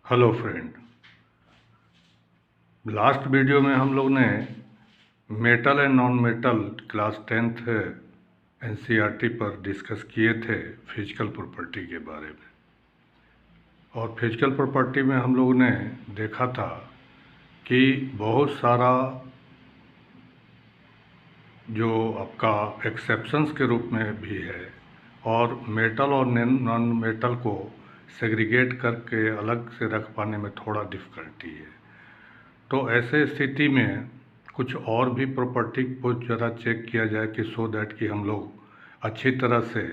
Hello friend, last video में हम लोग ने metal and non metal class 10th NCERT पर डिस्कस किए थे फिजिकल प्रॉपर्टी के बारे में। और फिजिकल प्रॉपर्टी में हम लोग ने देखा था कि बहुत सारा जो आपका एक्सेप्शंस के रूप में भी है और मेटल और नॉन मेटल को सेग्रीगेट करके अलग से रख पाने में थोड़ा डिफ़िकल्टी है। तो ऐसे स्थिति में कुछ और भी प्रॉपर्टी को ज़रा चेक किया जाए कि सो दैट कि हम लोग अच्छी तरह से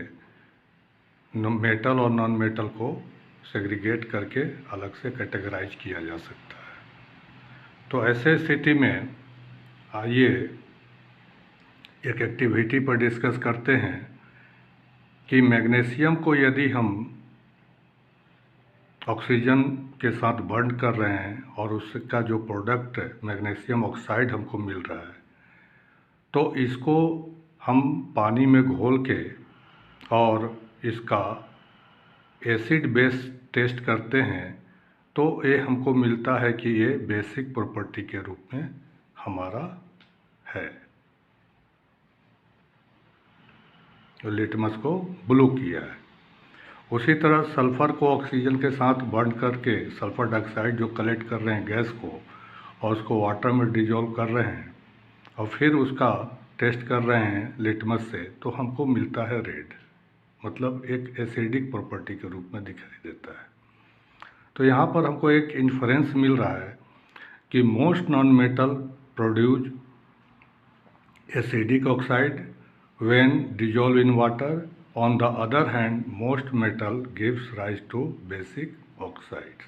मेटल और नॉन मेटल को सेग्रीगेट करके अलग से कैटेगराइज किया जा सकता है। तो ऐसे स्थिति में आइए एक एक्टिविटी पर डिस्कस करते हैं कि मैग्नीशियम को यदि हम ऑक्सीजन के साथ बर्न कर रहे हैं और उसका जो प्रोडक्ट मैग्नीशियम ऑक्साइड हमको मिल रहा है, तो इसको हम पानी में घोल के और इसका एसिड बेस टेस्ट करते हैं तो ये हमको मिलता है कि ये बेसिक प्रॉपर्टी के रूप में हमारा है। तो लिटमस को ब्लू किया है। उसी तरह सल्फ़र को ऑक्सीजन के साथ बर्न करके सल्फ़र डाइऑक्साइड जो कलेक्ट कर रहे हैं गैस को और उसको वाटर में डिजोल्व कर रहे हैं और फिर उसका टेस्ट कर रहे हैं लिटमस से, तो हमको मिलता है रेड, मतलब एक एसिडिक प्रॉपर्टी के रूप में दिखाई देता है। तो यहाँ पर हमको एक इन्फरेंस मिल रहा है कि most non metal produce acidic oxide when dissolved in water. On the other hand, most metal gives rise to basic oxides.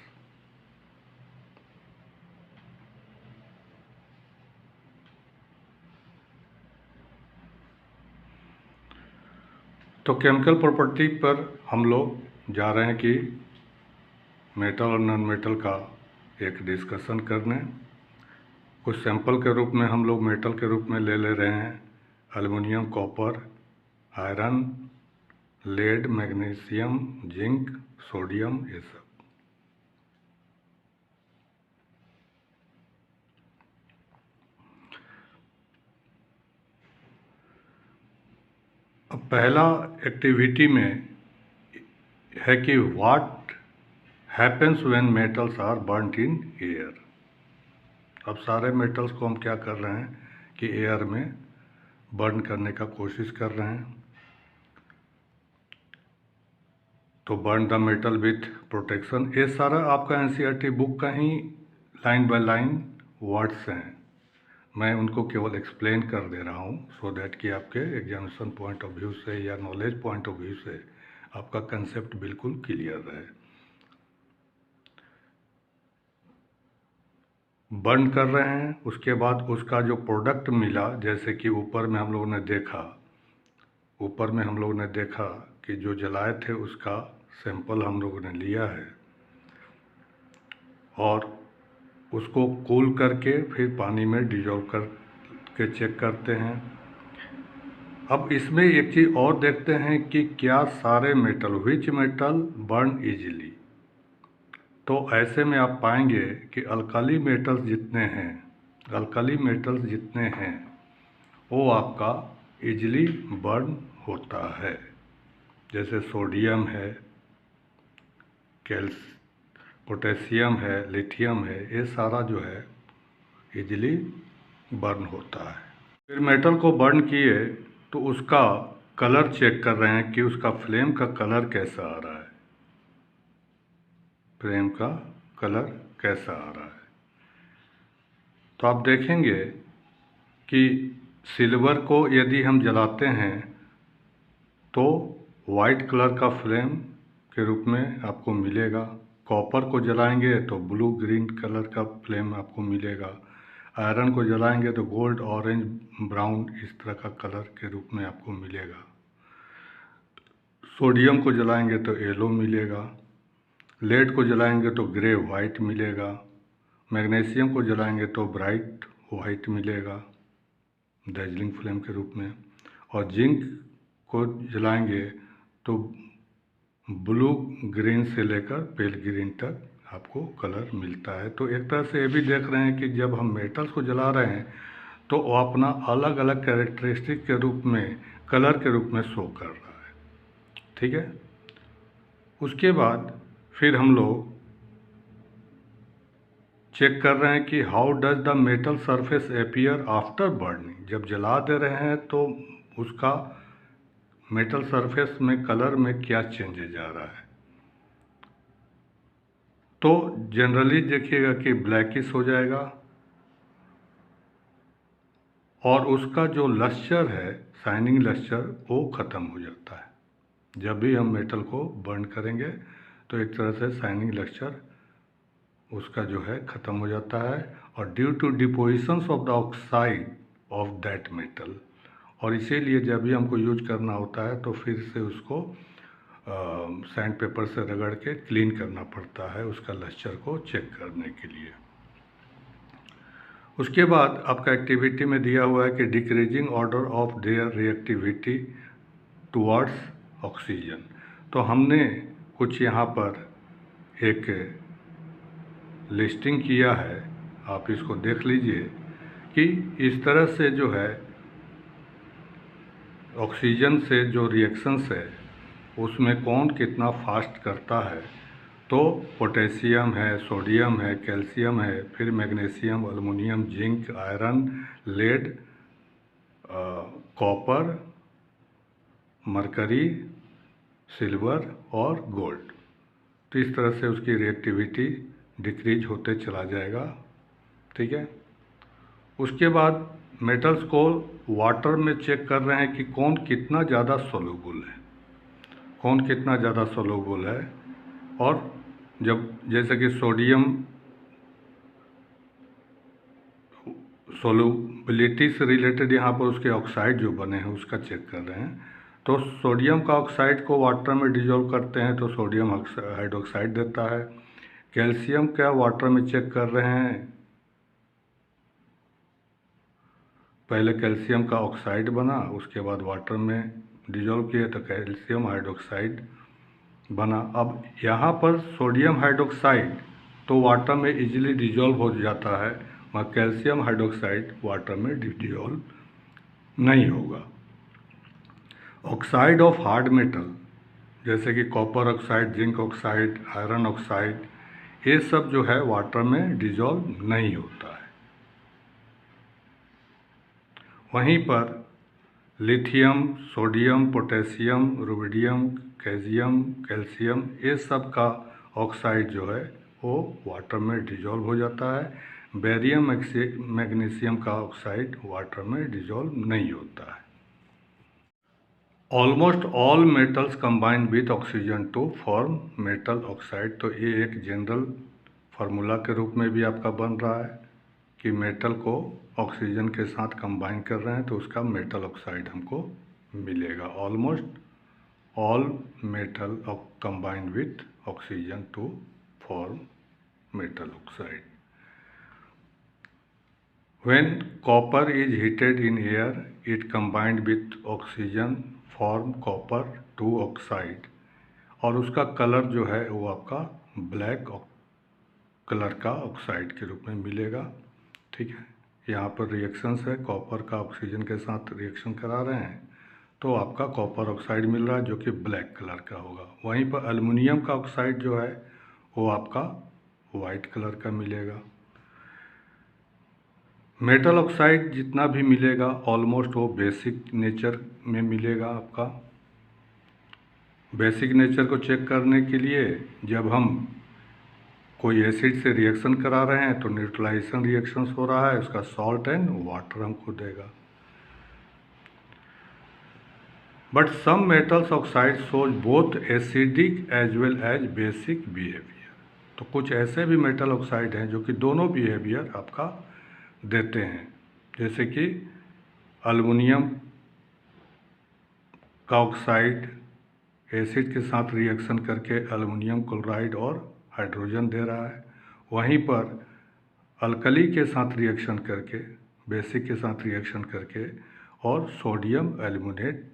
तो केमिकल प्रॉपर्टी पर हम लोग जा रहे हैं कि मेटल और नॉन मेटल का एक डिस्कशन करने। कुछ सैंपल के रूप में हम लोग मेटल के रूप में ले रहे हैं aluminium, copper, iron, lead, magnesium, zinc, sodium, ये सब। अब पहला एक्टिविटी में है कि what happens when metals are burned in air. अब सारे मेटल्स को हम क्या कर रहे हैं कि एयर में बर्न करने का कोशिश कर रहे हैं। तो burn the metal with protection, ये सारा आपका एनसीईआरटी बुक का ही लाइन बाय लाइन वर्ड्स हैं। मैं उनको केवल एक्सप्लेन कर दे रहा हूँ सो दैट कि आपके एग्जामिनेशन पॉइंट ऑफ व्यू से या नॉलेज पॉइंट ऑफ व्यू से आपका कंसेप्ट बिल्कुल क्लियर रहे। बर्न कर रहे हैं, उसके बाद उसका जो प्रोडक्ट मिला, जैसे कि ऊपर में हम लोगों ने देखा कि जो जलाए थे उसका सैंपल हम लोगों ने लिया है और उसको कूल करके फिर पानी में डिजॉल्व करके चेक करते हैं। अब इसमें एक चीज़ और देखते हैं कि क्या सारे metal, which metal burn easily. तो ऐसे में आप पाएंगे कि अल्कली मेटल्स जितने हैं वो आपका इजीली बर्न होता है। जैसे सोडियम है, पोटेशियम है, लिथियम है, ये सारा जो है इजीली बर्न होता है। फिर मेटल को बर्न किए तो उसका कलर चेक कर रहे हैं कि उसका फ्लेम का कलर कैसा आ रहा है, फ्लेम का कलर कैसा आ रहा है। तो आप देखेंगे कि सिल्वर को यदि हम जलाते हैं तो वाइट कलर का फ्लेम के रूप में आपको मिलेगा। कॉपर को जलाएंगे तो ब्लू ग्रीन कलर का फ्लेम आपको मिलेगा। आयरन को जलाएंगे तो गोल्ड, ऑरेंज, ब्राउन इस तरह का कलर के रूप में आपको मिलेगा। सोडियम को जलाएंगे तो येलो मिलेगा। लेड को जलाएंगे तो ग्रे वाइट मिलेगा। मैग्नीशियम को जलाएंगे तो ब्राइट वाइट मिलेगा दार्जिलिंग फ्लेम के रूप में। और जिंक को जलाएंगे तो ब्लू ग्रीन से लेकर पेल ग्रीन तक आपको कलर मिलता है। तो एक तरह से ये भी देख रहे हैं कि जब हम मेटल्स को जला रहे हैं तो वो अपना अलग अलग कैरेक्टरिस्टिक के रूप में, कलर के रूप में शो कर रहा है। ठीक है। उसके बाद फिर हम लोग चेक कर रहे हैं कि how does the metal surface appear after burning. जब जला दे रहे हैं तो उसका मेटल सरफेस में कलर में क्या चेंजेज आ रहा है। तो जनरली देखिएगा कि ब्लैकिश हो जाएगा और उसका जो लस्टर है, शाइनिंग लस्टर, वो ख़त्म हो जाता है। जब भी हम मेटल को बर्न करेंगे तो एक तरह से शाइनिंग लस्टर उसका जो है ख़त्म हो जाता है, और due to depositions of the oxide of that metal. और इसीलिए जब भी हमको यूज करना होता है तो फिर से उसको सैंड पेपर से रगड़ के क्लीन करना पड़ता है उसका लस्टर को चेक करने के लिए। उसके बाद आपका एक्टिविटी में दिया हुआ है कि decreasing order of their reactivity towards oxygen. तो हमने कुछ यहाँ पर एक लिस्टिंग किया है, आप इसको देख लीजिए कि इस तरह से जो है ऑक्सीजन से जो रिएक्शंस है उसमें कौन कितना फास्ट करता है। तो पोटेशियम है, सोडियम है, कैल्शियम है, फिर magnesium, aluminium, zinc, iron, lead, copper, mercury, silver और गोल्ड। तो इस तरह से उसकी रिएक्टिविटी डिक्रीज होते चला जाएगा। ठीक है। उसके बाद मेटल्स को वाटर में चेक कर रहे हैं कि कौन कितना ज़्यादा सोलूबल है, कौन कितना ज़्यादा सोलूबल है। और जब जैसे कि सोडियम सोलूबिलिटी से रिलेटेड यहाँ पर उसके ऑक्साइड जो बने हैं उसका चेक कर रहे हैं। तो सोडियम का ऑक्साइड को वाटर में डिजोल्व करते हैं तो सोडियम हाइड्रोक्साइड देता है। कैल्शियम का वाटर में चेक कर रहे हैं, पहले कैल्शियम का ऑक्साइड बना, उसके बाद वाटर में डिजोल्व किए तो कैल्शियम हाइड्रोक्साइड बना। अब यहाँ पर सोडियम हाइड्रोक्साइड तो वाटर में इजीली डिजोल्व हो जाता है, मगर कैल्शियम हाइड्रोक्साइड वाटर में डिजोल्व नहीं होगा। ऑक्साइड ऑफ हार्ड मेटल जैसे कि copper oxide, zinc oxide, iron oxide, ये सब जो है वाटर में डिजोल्व नहीं होता है। वहीं पर lithium, sodium, potassium, rubidium, calcium, calcium, ये सब का ऑक्साइड जो है वो वाटर में डिजोल्व हो जाता है। बेरियम, मैग्नीशियम का ऑक्साइड वाटर में डिजोल्व नहीं होता है। Almost all metals combine with oxygen to form metal oxide. तो ये एक जनरल फार्मूला के रूप में भी आपका बन रहा है कि मेटल को ऑक्सीजन के साथ कंबाइन कर रहे हैं तो उसका मेटल ऑक्साइड हमको मिलेगा। Almost all metal combine with oxygen to form metal oxide. When copper is heated in air, it combined with oxygen form copper 2 oxide, और उसका कलर जो है वो आपका ब्लैक कलर का ऑक्साइड के रूप में मिलेगा। ठीक है। यहाँ पर रिएक्शंस है, कॉपर का ऑक्सीजन के साथ रिएक्शन करा रहे हैं तो आपका कॉपर ऑक्साइड मिल रहा है जो कि ब्लैक कलर का होगा। वहीं पर एल्युमिनियम का ऑक्साइड जो है वो आपका वाइट कलर का मिलेगा। मेटल ऑक्साइड जितना भी मिलेगा ऑलमोस्ट वो बेसिक नेचर में मिलेगा आपका। बेसिक नेचर को चेक करने के लिए जब हम कोई एसिड से रिएक्शन करा रहे हैं तो न्यूट्रलाइजेशन रिएक्शंस हो रहा है, उसका सॉल्ट एंड वाटर हमको देगा। But some metals oxide shows both acidic as well as basic behaviour. तो कुछ ऐसे भी मेटल ऑक्साइड हैं जो कि दोनों बिहेवियर आपका देते हैं, जैसे कि एल्युमिनियम का ऑक्साइड एसिड के साथ रिएक्शन करके एल्युमिनियम क्लोराइड और हाइड्रोजन दे रहा है। वहीं पर अल्कली के साथ रिएक्शन करके, बेसिक के साथ रिएक्शन करके और सोडियम एल्युमिनेट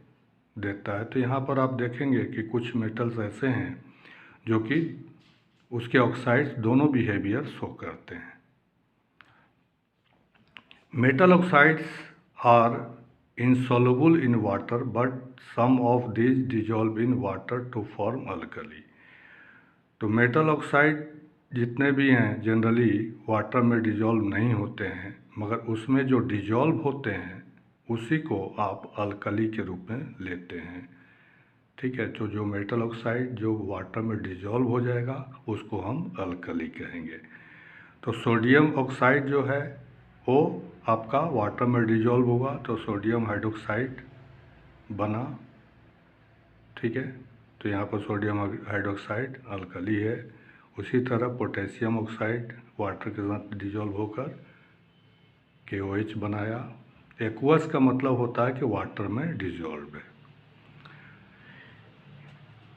देता है। तो यहाँ पर आप देखेंगे कि कुछ मेटल्स ऐसे हैं जो कि उसके ऑक्साइड्स दोनों बिहेवियर शो करते हैं। Metal oxides are insoluble in water, but some of these dissolve in water to form alkali। तो मेटल ऑक्साइड जितने भी हैं जनरली वाटर में डिजॉल्व नहीं होते हैं, मगर उसमें जो डिजॉल्व होते हैं उसी को आप अल्कली के रूप में लेते हैं। ठीक है, तो जो मेटल ऑक्साइड जो वाटर में डिजॉल्व हो जाएगा उसको हम अल्कली कहेंगे। तो सोडियम ऑक्साइड जो है वो आपका वाटर में डिजॉल्व होगा तो सोडियम हाइड्रोक्साइड बना। ठीक है, तो यहाँ पर सोडियम हाइड्रोक्साइड अल्कली है। उसी तरह पोटेशियम ऑक्साइड वाटर के साथ डिजॉल्व होकर KOH बनाया। एक्वस का मतलब होता है कि वाटर में डिजॉल्व है।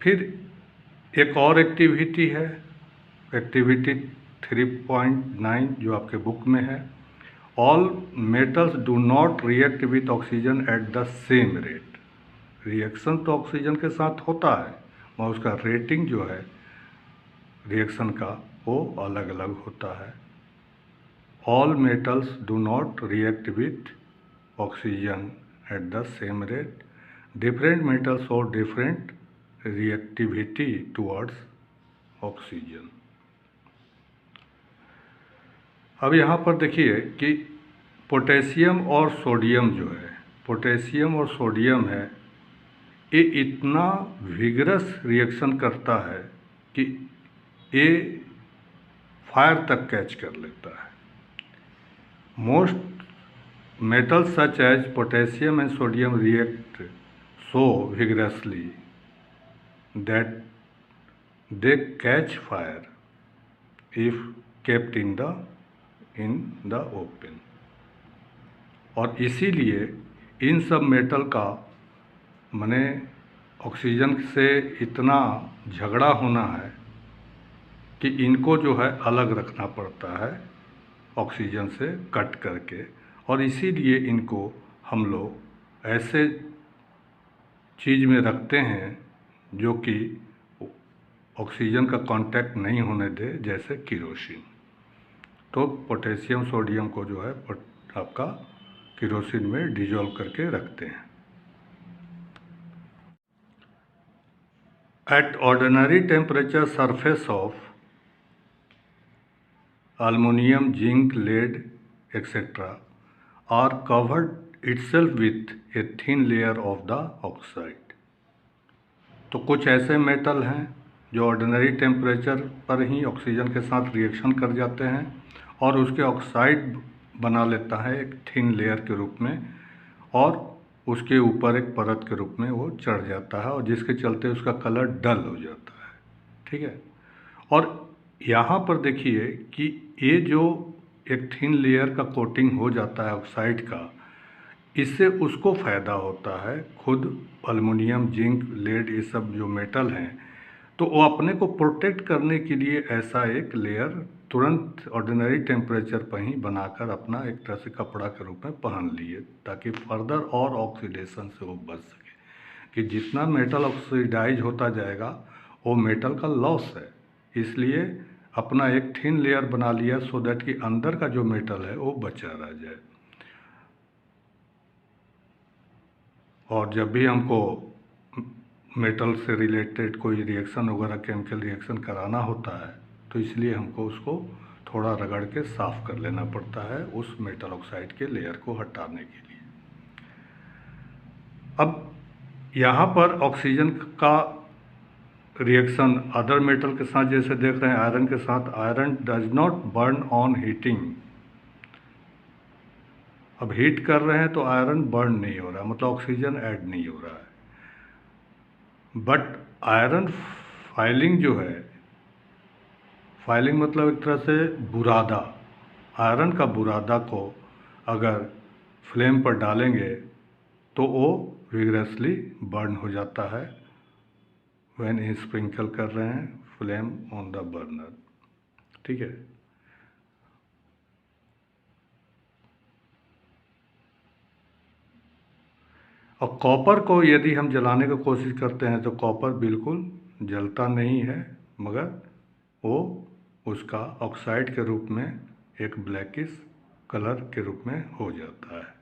फिर एक और एक्टिविटी है, एक्टिविटी 3.9 जो आपके बुक में है। All metals do not react with oxygen at the same rate. Reaction तो ऑक्सीजन के साथ होता है मगर उसका रेटिंग जो है रिएक्शन का वो अलग अलग होता है। All metals do not react with oxygen at the same rate. Different metals और डिफरेंट रिएक्टिविटी टुवर्ड्स ऑक्सीजन। अब यहाँ पर देखिए कि पोटेशियम और सोडियम जो है, पोटेशियम और सोडियम है, ये इतना विगरस रिएक्शन करता है कि ये फायर तक कैच कर लेता है। Most metals such as potassium and sodium react so vigorously that they catch fire if kept in the open। और इसीलिए इन सब मेटल का माने ऑक्सीजन से इतना झगड़ा होना है कि इनको जो है अलग रखना पड़ता है ऑक्सीजन से कट करके, और इसीलिए इनको हम लोग ऐसे चीज़ में रखते हैं जो कि ऑक्सीजन का कांटेक्ट नहीं होने दे, जैसे केरोसिन। तो पोटेशियम सोडियम को जो है आपका केरोसिन में डिजॉल्व करके रखते हैं। At ordinary temperature surface of aluminium, zinc, lead etcetera are covered itself with a thin layer of the oxide. तो कुछ ऐसे मेटल हैं जो ऑर्डिनरी टेम्परेचर पर ही ऑक्सीजन के साथ रिएक्शन कर जाते हैं और उसके ऑक्साइड बना लेता है एक थिन लेयर के रूप में, और उसके ऊपर एक परत के रूप में वो चढ़ जाता है और जिसके चलते उसका कलर डल हो जाता है। ठीक है, और यहाँ पर देखिए कि ये जो एक थिन लेयर का कोटिंग हो जाता है ऑक्साइड का, इससे उसको फ़ायदा होता है। खुद अल्युमिनियम, जिंक, लेड ये सब जो मेटल हैं तो वो अपने को प्रोटेक्ट करने के लिए ऐसा एक लेयर तुरंत ऑर्डिनरी टेम्परेचर पर ही बनाकर अपना एक तरह से कपड़ा के रूप में पहन लिए, ताकि फर्दर और ऑक्सीडेशन से वो बच सके। कि जितना मेटल ऑक्सीडाइज होता जाएगा वो मेटल का लॉस है, इसलिए अपना एक थिन लेयर बना लिया सो दैट कि अंदर का जो मेटल है वो बचा रह जाए। और जब भी हमको मेटल से रिलेटेड कोई रिएक्शन वगैरह केमिकल रिएक्शन कराना होता है तो इसलिए हमको उसको थोड़ा रगड़ के साफ़ कर लेना पड़ता है उस मेटल ऑक्साइड के लेयर को हटाने के लिए। अब यहाँ पर ऑक्सीजन का रिएक्शन अदर मेटल के साथ जैसे देख रहे हैं आयरन के साथ, iron does not burn on heating. अब हीट कर रहे हैं तो आयरन बर्न नहीं हो रहा, मतलब ऑक्सीजन ऐड नहीं हो रहा है। बट आयरन फाइलिंग जो है, फाइलिंग मतलब एक तरह से बुरादा, आयरन का बुरादा को अगर फ्लेम पर डालेंगे तो वो विगरसली बर्न हो जाता है व्हेन स्प्रिंकल कर रहे हैं फ्लेम ऑन द बर्नर। ठीक है, और कॉपर को यदि हम जलाने की कोशिश करते हैं तो कॉपर बिल्कुल जलता नहीं है, मगर वो उसका ऑक्साइड के रूप में एक ब्लैकिश कलर के रूप में हो जाता है।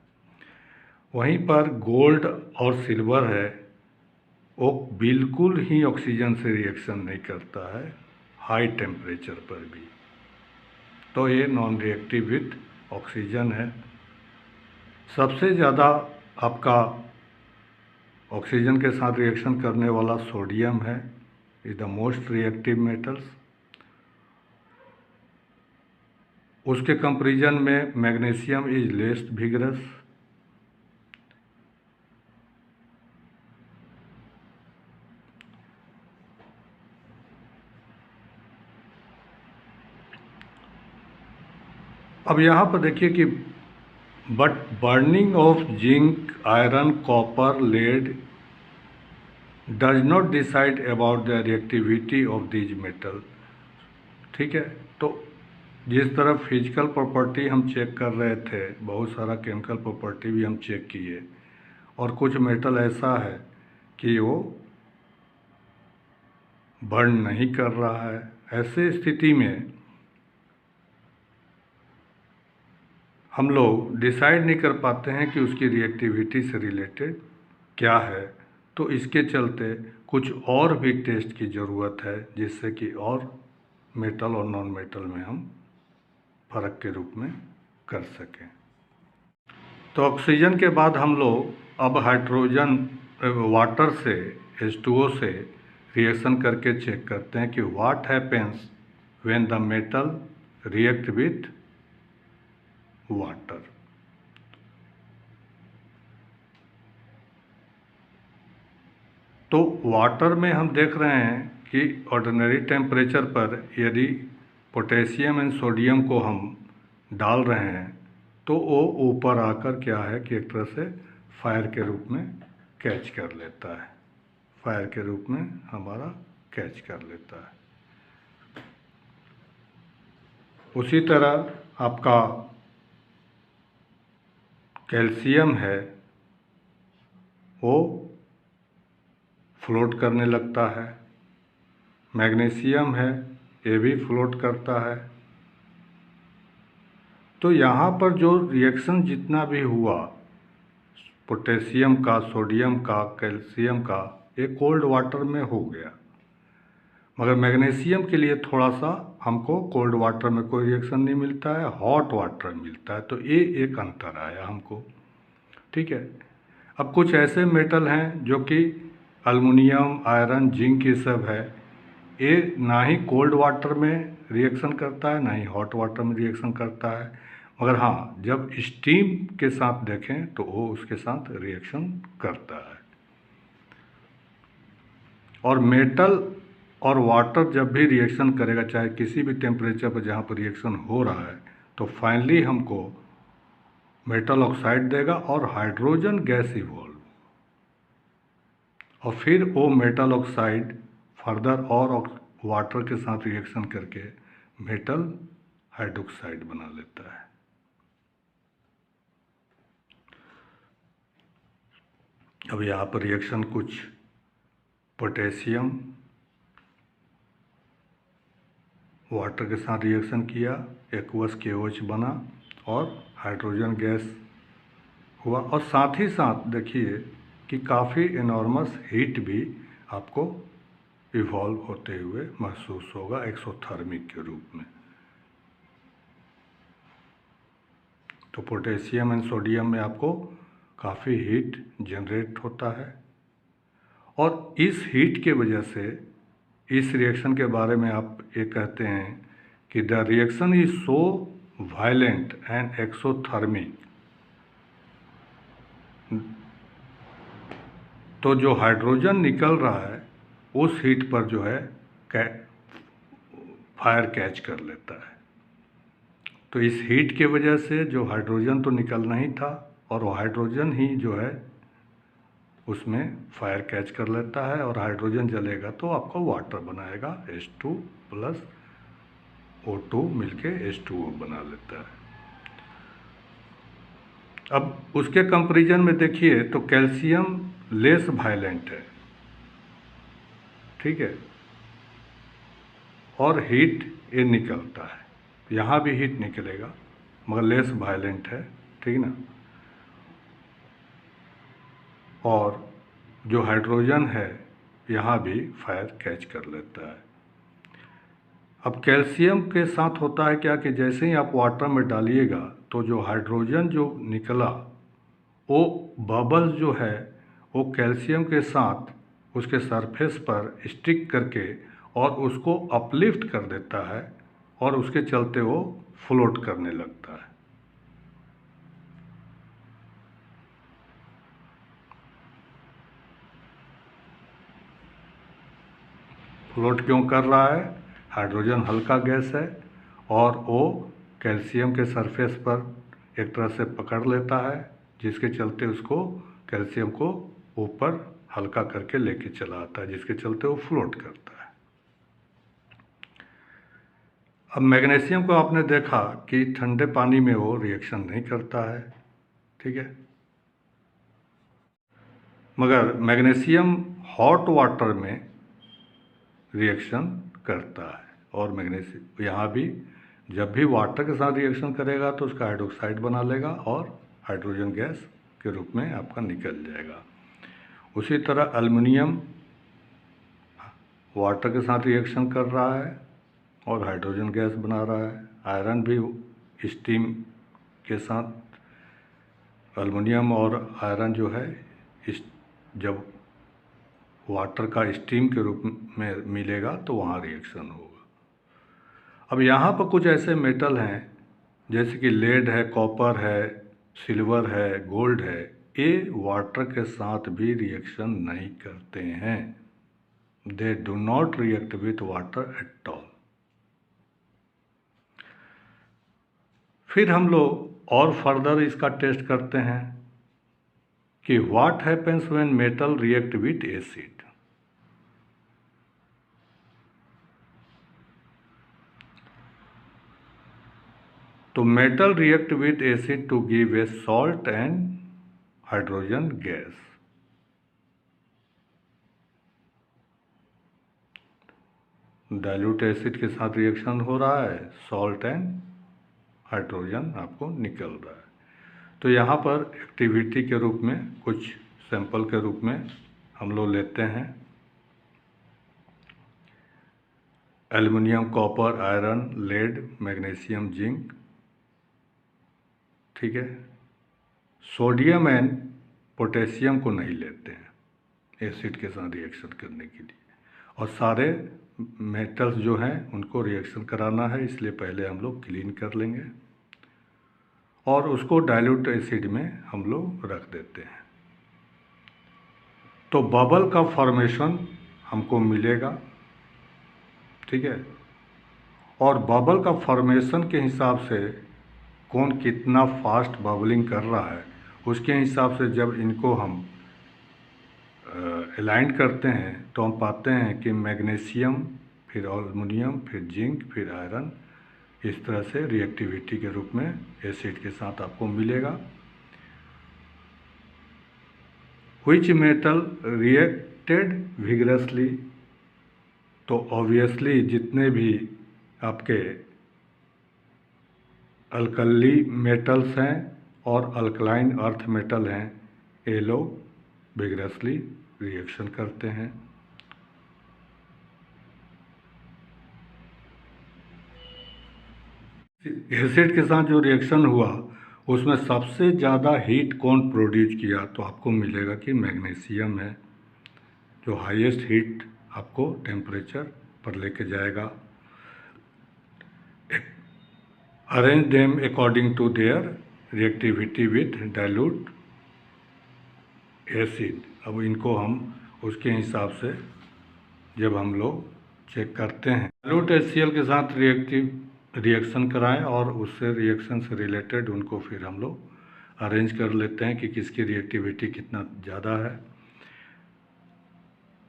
वहीं पर गोल्ड और सिल्वर है, वो बिल्कुल ही ऑक्सीजन से रिएक्शन नहीं करता है हाई टेम्परेचर पर भी, तो ये नॉन रिएक्टिव विथ ऑक्सीजन है। सबसे ज़्यादा आपका ऑक्सीजन के साथ रिएक्शन करने वाला सोडियम है, is the most reactive metals. उसके कंपैरिजन में मैग्नीशियम इज लेस्ट विगरस। अब यहाँ पर देखिए कि but burning of zinc, iron, copper, lead does not decide about the reactivity of these metal. ठीक है, तो जिस तरह फिजिकल प्रॉपर्टी हम चेक कर रहे थे, बहुत सारा केमिकल प्रॉपर्टी भी हम चेक किए, और कुछ मेटल ऐसा है कि वो बर्न नहीं कर रहा है। ऐसे स्थिति में हम लोग डिसाइड नहीं कर पाते हैं कि उसकी रिएक्टिविटी से रिलेटेड क्या है, तो इसके चलते कुछ और भी टेस्ट की ज़रूरत है, जिससे कि और मेटल और नॉन मेटल में हम फर्क के रूप में कर सकें। तो ऑक्सीजन के बाद हम लोग अब हाइड्रोजन वाटर से H2O से रिएक्शन करके चेक करते हैं कि what happens when the metal react with water. तो वाटर में हम देख रहे हैं कि ऑर्डिनरी टेम्परेचर पर यदि पोटेशियम एंड सोडियम को हम डाल रहे हैं तो वो ऊपर आकर क्या है कि एक तरह से फायर के रूप में कैच कर लेता है, फायर के रूप में हमारा कैच कर लेता है। उसी तरह आपका कैल्शियम है, वो फ्लोट करने लगता है। मैग्नीशियम है, ये भी फ्लोट करता है। तो यहाँ पर जो रिएक्शन जितना भी हुआ, पोटेशियम का, सोडियम का, कैल्शियम का, ये कोल्ड वाटर में हो गया। मगर मैग्नीशियम के लिए थोड़ा सा हमको कोल्ड वाटर में कोई रिएक्शन नहीं मिलता है, हॉट वाटर मिलता है। तो ये एक अंतर आया हमको। ठीक है, अब कुछ ऐसे मेटल हैं जो कि एल्युमिनियम, आयरन, जिंक, ये सब है, ये ना ही कोल्ड वाटर में रिएक्शन करता है, ना ही हॉट वाटर में रिएक्शन करता है। मगर हाँ, जब स्टीम के साथ देखें तो वो उसके साथ रिएक्शन करता है। और मेटल और वाटर जब भी रिएक्शन करेगा, चाहे किसी भी टेम्परेचर पर जहाँ पर रिएक्शन हो रहा है, तो फाइनली हमको मेटल ऑक्साइड देगा और हाइड्रोजन गैस इवॉल्व, और फिर वो मेटल ऑक्साइड फर्दर और वाटर के साथ रिएक्शन करके मेटल हाइड्रोक्साइड बना लेता है। अब यहाँ पर रिएक्शन कुछ पोटेशियम वाटर के साथ रिएक्शन किया, एक्वस KOH बना और हाइड्रोजन गैस हुआ। और साथ ही साथ देखिए कि काफ़ी इनॉर्मस हीट भी आपको इवॉल्व होते हुए महसूस होगा एक्सोथर्मिक के रूप में। तो पोटेशियम एंड सोडियम में आपको काफ़ी हीट जनरेट होता है, और इस हीट के वजह से इस रिएक्शन के बारे में आप ये कहते हैं कि the reaction is so violent and exothermic. तो जो हाइड्रोजन निकल रहा है उस हीट पर जो है फायर कैच कर लेता है। तो इस हीट के वजह से जो हाइड्रोजन तो निकलना ही था, और वो हाइड्रोजन ही जो है उसमें फायर कैच कर लेता है, और हाइड्रोजन जलेगा तो आपको वाटर बनाएगा, H2 प्लस O2 मिलके H2O बना लेता है। अब उसके कंपैरिजन में देखिए तो कैल्शियम लेस वायलेंट है। ठीक है, और हीट ये निकलता है। यहाँ भी हीट निकलेगा मगर लेस वायलेंट है, ठीक ना। और जो हाइड्रोजन है यहाँ भी फायर कैच कर लेता है। अब कैल्शियम के साथ होता है क्या कि जैसे ही आप वाटर में डालिएगा तो जो हाइड्रोजन जो निकला वो बबल्स जो है वो कैल्शियम के साथ उसके सरफेस पर स्टिक करके और उसको अपलिफ्ट कर देता है और उसके चलते वो फ्लोट करने लगता है। फ्लोट क्यों कर रहा है? हाइड्रोजन हल्का गैस है और वो कैल्शियम के सरफेस पर एक तरह से पकड़ लेता है, जिसके चलते उसको कैल्शियम को ऊपर हल्का करके लेके चला आता है, जिसके चलते वो फ्लोट करता है। अब मैग्नीशियम को आपने देखा कि ठंडे पानी में वो रिएक्शन नहीं करता है, ठीक है, मगर मैग्नीशियम हॉट वाटर में रिएक्शन करता है। और मैग्नीशियम यहाँ भी जब भी वाटर के साथ रिएक्शन करेगा तो उसका हाइड्रोक्साइड बना लेगा और हाइड्रोजन गैस के रूप में आपका निकल जाएगा। उसी तरह एल्युमिनियम वाटर के साथ रिएक्शन कर रहा है और हाइड्रोजन गैस बना रहा है। आयरन भी स्टीम के साथ, एल्युमिनियम और आयरन जो है इस जब वाटर का स्टीम के रूप में मिलेगा तो वहाँ रिएक्शन होगा। अब यहाँ पर कुछ ऐसे मेटल हैं जैसे कि लेड है, कॉपर है, सिल्वर है, गोल्ड है, ये वाटर के साथ भी रिएक्शन नहीं करते हैं। They do not react with water at all. फिर हम लोग और फर्दर इसका टेस्ट करते हैं कि what happens when metal react with acid. तो metal react with acid to give a salt and hydrogen gas. Dilute acid के साथ रिएक्शन हो रहा है, सॉल्ट एंड हाइड्रोजन आपको निकल रहा है। तो यहाँ पर एक्टिविटी के रूप में कुछ सैंपल के रूप में हम लोग लेते हैं aluminium, copper, iron, lead, magnesium, zinc, ठीक है। सोडियम एंड पोटेशियम को नहीं लेते हैं एसिड के साथ रिएक्शन करने के लिए, और सारे मेटल्स जो हैं उनको रिएक्शन कराना है, इसलिए पहले हम लोग क्लीन कर लेंगे और उसको डाइल्यूट एसिड में हम लोग रख देते हैं। तो बबल का फॉर्मेशन हमको मिलेगा, ठीक है। और बबल का फॉर्मेशन के हिसाब से कौन कितना फास्ट बबलिंग कर रहा है उसके हिसाब से जब इनको हम अलाइन करते हैं तो हम पाते हैं कि मैग्नीशियम, फिर एल्युमिनियम, फिर जिंक, फिर आयरन, इस तरह से रिएक्टिविटी के रूप में एसिड के साथ आपको मिलेगा। व्हिच मेटल रिएक्टेड विगरसली, तो ऑब्वियसली जितने भी आपके अल्कली मेटल्स हैं और अल्कलाइन अर्थ मेटल हैं ये लोग विगरसली रिएक्शन करते हैं। एसिड के साथ जो रिएक्शन हुआ उसमें सबसे ज़्यादा हीट कौन प्रोड्यूस किया, तो आपको मिलेगा कि मैग्नीशियम है जो हाईएस्ट हीट आपको टेम्परेचर पर लेके जाएगा। Arrange them according to their reactivity with dilute acid. अब इनको हम उसके हिसाब से जब हम लोग चेक करते हैं डाइल्यूट HCl के साथ रिएक्शन कराएं और उससे रिएक्शन से रिलेटेड उनको फिर हम लोग अरेंज कर लेते हैं कि किसकी रिएक्टिविटी कितना ज़्यादा है।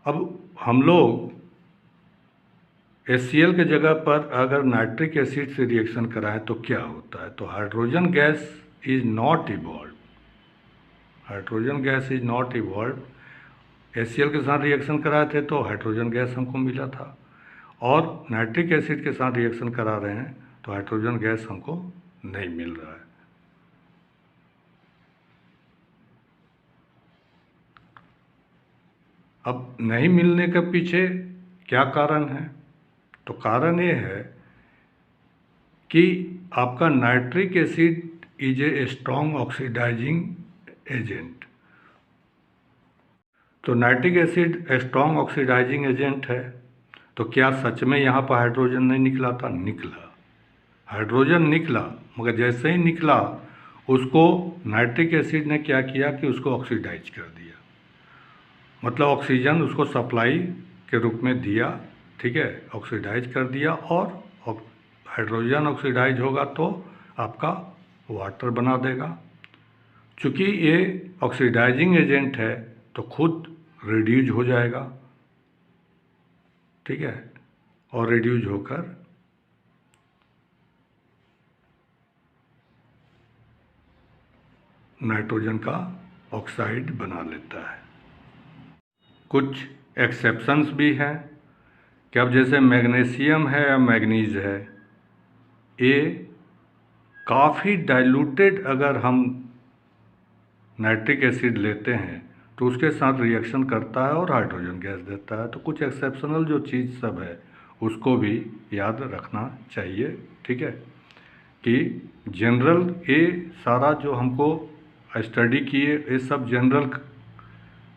अब हम लोग HCl के जगह पर अगर नाइट्रिक एसिड से रिएक्शन कराएं तो क्या होता है, तो hydrogen gas is not evolve. Hydrogen gas is not evolve. HCl के साथ रिएक्शन कराए थे तो हाइड्रोजन गैस हमको मिला था, और नाइट्रिक एसिड के साथ रिएक्शन करा रहे हैं तो हाइड्रोजन गैस हमको नहीं मिल रहा है। अब नहीं मिलने के पीछे क्या कारण है? तो कारण ये है कि आपका nitric acid is a strong oxidising agent. तो nitric acid strong oxidising agent है, तो क्या सच में यहाँ पर हाइड्रोजन नहीं निकला था? निकला, हाइड्रोजन निकला, मगर जैसे ही निकला उसको नाइट्रिक एसिड ने क्या किया कि उसको ऑक्सीडाइज कर दिया, मतलब ऑक्सीजन उसको सप्लाई के रूप में दिया, ठीक है, ऑक्सीडाइज कर दिया। और हाइड्रोजन ऑक्सीडाइज होगा तो आपका वाटर बना देगा। चूँकि ये ऑक्सीडाइजिंग एजेंट है तो खुद रिड्यूज हो जाएगा, ठीक है, और रिड्यूज होकर नाइट्रोजन का ऑक्साइड बना लेता है। कुछ एक्सेप्शंस भी हैं कि अब जैसे मैग्नीशियम है या मैग्नीज है, ये काफ़ी डाइल्यूटेड अगर हम नाइट्रिक एसिड लेते हैं तो उसके साथ रिएक्शन करता है और हाइड्रोजन गैस देता है। तो कुछ एक्सेप्शनल जो चीज़ सब है उसको भी याद रखना चाहिए, ठीक है, कि जनरल ये सारा जो हमको स्टडी किए ये सब जनरल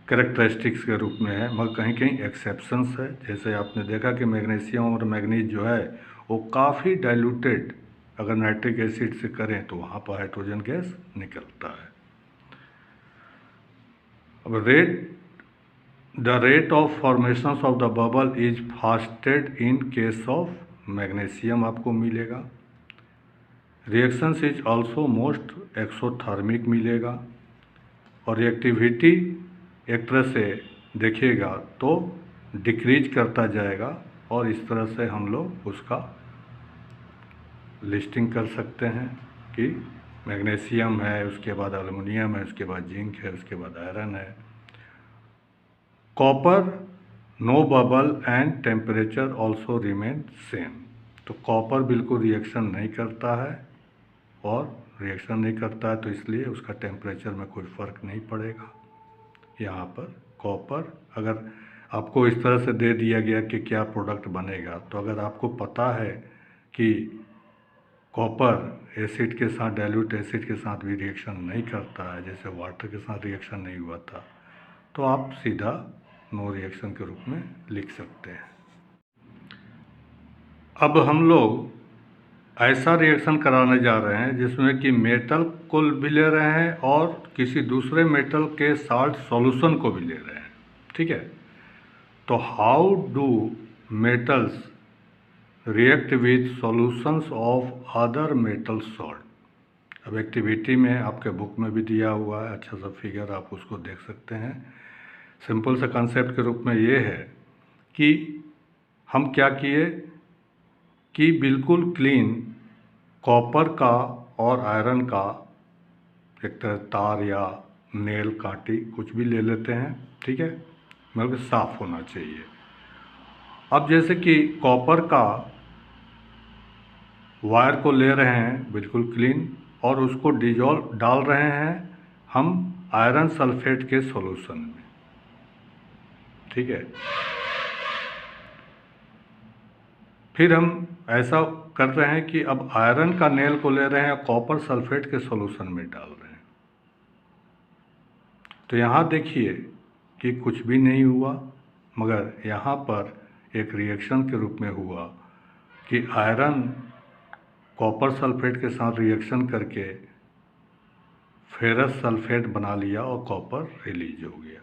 कैरेक्टरिस्टिक्स के रूप में है, मगर कहीं कहीं एक्सेप्शंस है। जैसे आपने देखा कि मैग्नीशियम और मैग्नीज जो है वो काफ़ी डाइल्यूटेड अगर नाइट्रिक एसिड से करें तो वहाँ पर हाइड्रोजन गैस निकलता है। अब the rate of formation of the bubble is fastest in case of magnesium आपको मिलेगा। Reactions is also most exothermic मिलेगा, और रिएक्टिविटी एक तरह से देखिएगा तो डिक्रीज करता जाएगा। और इस तरह से हम लोग उसका लिस्टिंग कर सकते हैं कि मैग्नीशियम है, उसके बाद एल्युमिनियम है, उसके बाद जिंक है, उसके बाद आयरन है। Copper no bubble and temperature also remain same. तो कॉपर बिल्कुल रिएक्शन नहीं करता है, और रिएक्शन नहीं करता है तो इसलिए उसका टेम्परेचर में कोई फ़र्क नहीं पड़ेगा। यहाँ पर कॉपर अगर आपको इस तरह से दे दिया गया कि क्या प्रोडक्ट बनेगा, तो अगर आपको पता है कि कॉपर एसिड के साथ डाइल्यूट एसिड के साथ भी रिएक्शन नहीं करता है, जैसे वाटर के साथ रिएक्शन नहीं हुआ था, तो आप सीधा नो रिएक्शन के रूप में लिख सकते हैं। अब हम लोग ऐसा रिएक्शन कराने जा रहे हैं जिसमें कि मेटल को भी ले रहे हैं और किसी दूसरे मेटल के साल्ट सॉल्यूशन को भी ले रहे हैं, ठीक है। तो how do metals react with solutions of other metal salt? अब एक्टिविटी में आपके बुक में भी दिया हुआ है, अच्छा सा फिगर, आप उसको देख सकते हैं। सिंपल सा कंसेप्ट के रूप में ये है कि हम क्या किए कि बिल्कुल क्लीन कॉपर का और आयरन का एक तरह तार या नेल कांटी कुछ भी ले लेते हैं, ठीक है, मतलब साफ़ होना चाहिए। अब जैसे कि कॉपर का वायर को ले रहे हैं बिल्कुल क्लीन और उसको डिजॉल्व डाल रहे हैं हम आयरन सल्फेट के सॉल्यूशन में, ठीक है। फिर हम ऐसा कर रहे हैं कि अब आयरन का नेल को ले रहे हैं और कॉपर सल्फेट के सॉल्यूशन में डाल रहे हैं। तो यहाँ देखिए कि कुछ भी नहीं हुआ, मगर यहाँ पर एक रिएक्शन के रूप में हुआ कि आयरन कॉपर सल्फेट के साथ रिएक्शन करके फेरस सल्फेट बना लिया और कॉपर रिलीज हो गया,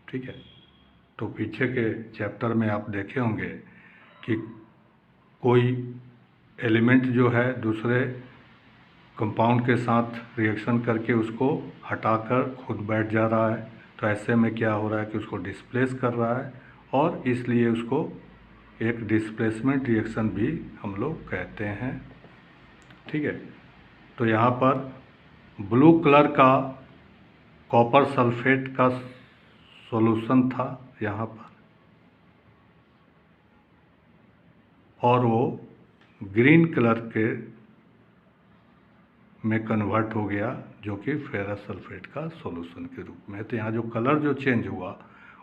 ठीक है। तो पीछे के चैप्टर में आप देखे होंगे कि कोई एलिमेंट जो है दूसरे कंपाउंड के साथ रिएक्शन करके उसको हटाकर खुद बैठ जा रहा है, तो ऐसे में क्या हो रहा है कि उसको डिस्प्लेस कर रहा है, और इसलिए उसको एक डिस्प्लेसमेंट रिएक्शन भी हम लोग कहते हैं, ठीक है। तो यहाँ पर ब्लू कलर का कॉपर सल्फेट का सॉल्यूशन था यहाँ पर, और वो ग्रीन कलर के में कन्वर्ट हो गया, जो कि फेरस सल्फेट का सॉल्यूशन के रूप में। तो यहाँ जो कलर जो चेंज हुआ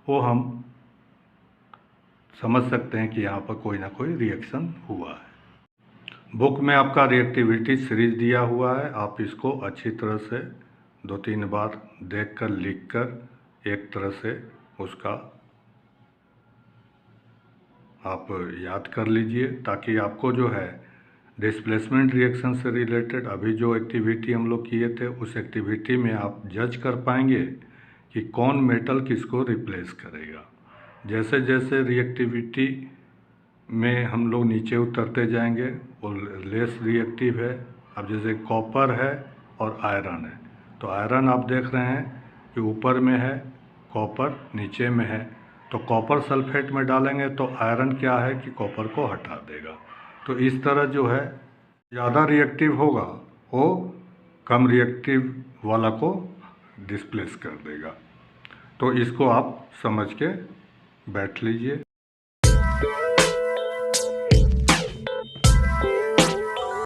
वो हम समझ सकते हैं कि यहाँ पर कोई ना कोई रिएक्शन हुआ है। बुक में आपका रिएक्टिविटी सीरीज दिया हुआ है, आप इसको अच्छी तरह से 2-3 बार देखकर लिखकर एक तरह से उसका आप याद कर लीजिए, ताकि आपको जो है डिस्प्लेसमेंट रिएक्शन से रिलेटेड अभी जो एक्टिविटी हम लोग किए थे उस एक्टिविटी में आप जज कर पाएंगे कि कौन मेटल किसको रिप्लेस करेगा। जैसे जैसे रिएक्टिविटी में हम लोग नीचे उतरते जाएंगे वो लेस रिएक्टिव है। अब जैसे कॉपर है और आयरन है, तो आयरन आप देख रहे हैं कि ऊपर में है, कॉपर नीचे में है, तो कॉपर सल्फेट में डालेंगे तो आयरन क्या है कि कॉपर को हटा देगा। तो इस तरह जो है ज़्यादा रिएक्टिव होगा वो कम रिएक्टिव वाला को डिस्प्लेस कर देगा। तो इसको आप समझ के बैठ लीजिए।